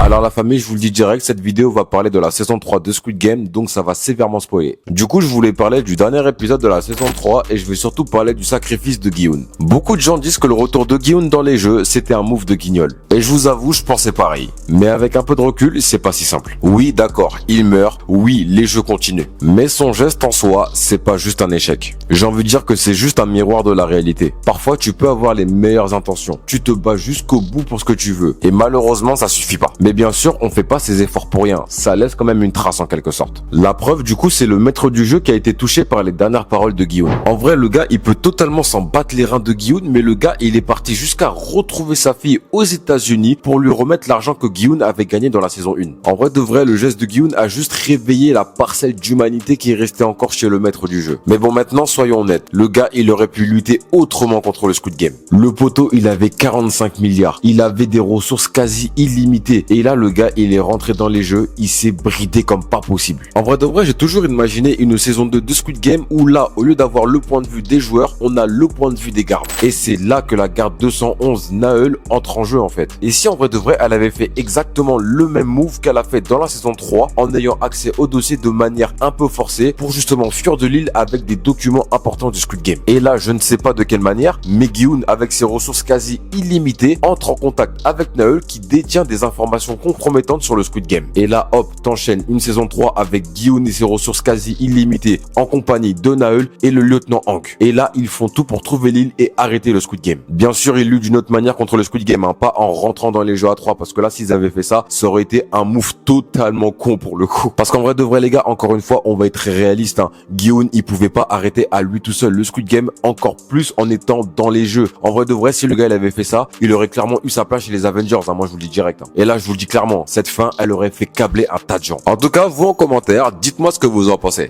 Alors la famille, je vous le dis direct, cette vidéo va parler de la saison 3 de Squid Game, donc ça va sévèrement spoiler. Du coup, je voulais parler du dernier épisode de la saison 3 et je vais surtout parler du sacrifice de Gi-hun. Beaucoup de gens disent que le retour de Gi-hun dans les jeux, c'était un move de guignol. Et je vous avoue, je pensais pareil. Mais avec un peu de recul, c'est pas si simple. Oui, d'accord, il meurt, oui, les jeux continuent. Mais son geste en soi, c'est pas juste un échec. J'ai envie de dire que c'est juste un miroir de la réalité. Parfois, tu peux avoir les meilleures intentions. Tu te bats jusqu'au bout pour ce que tu veux. Et malheureusement, ça suffit pas. Mais bien sûr, on fait pas ses efforts pour rien. Ça laisse quand même une trace en quelque sorte. La preuve, du coup, c'est le maître du jeu qui a été touché par les dernières paroles de Gi-hun. En vrai, le gars, il peut totalement s'en battre les reins de Gi-hun, mais le gars, il est parti jusqu'à retrouver sa fille aux États-Unis pour lui remettre l'argent que Gi-hun avait gagné dans la saison 1. En vrai de vrai, le geste de Gi-hun a juste réveillé la parcelle d'humanité qui restait encore chez le maître du jeu. Mais bon, maintenant, soyons honnêtes. Le gars, il aurait pu lutter autrement contre le Squid Game. Le poteau, il avait 45 milliards. Il avait des ressources quasi illimitées. Et là, le gars, il est rentré dans les jeux. Il s'est bridé comme pas possible. En vrai de vrai, j'ai toujours imaginé une saison 2 de Squid Game où là, au lieu d'avoir le point de vue des joueurs, on a le point de vue des gardes. Et c'est là que la garde 211 Naeul entre en jeu en fait. Et si en vrai de vrai, elle avait fait exactement le même move qu'elle a fait dans la saison 3 en ayant accès au dossier de manière un peu forcée pour justement fuir de l'île avec des documents importants du Squid Game. Et là, je ne sais pas de quelle manière, mais Gi-hun, avec ses ressources quasi illimitées, entre en contact avec Naeul qui détient des informations compromettantes sur le Squid Game. Et là, hop, t'enchaînes une saison 3 avec Gi-hun et ses ressources quasi illimitées en compagnie de Naeul et le lieutenant Hank. Et là, ils font tout pour trouver l'île et arrêter le Squid Game. Bien sûr, ils luttent d'une autre manière contre le Squid Game, hein, pas en rentrant dans les jeux à 3, parce que là, s'ils avaient fait ça, ça aurait été un move totalement con pour le coup. Parce qu'en vrai de vrai, les gars, encore une fois, on va être très réaliste, hein. Gi-hun, il pouvait pas arrêter à lui tout seul le Squid Game, encore plus en étant dans les jeux. En vrai de vrai, si le gars, il avait fait ça, il aurait clairement eu sa place chez les Avengers, hein, moi je vous le dis direct, hein. Et là, je vous le dis clairement, cette fin, elle aurait fait câbler un tas de gens. En tout cas, vous en commentaire, dites-moi ce que vous en pensez.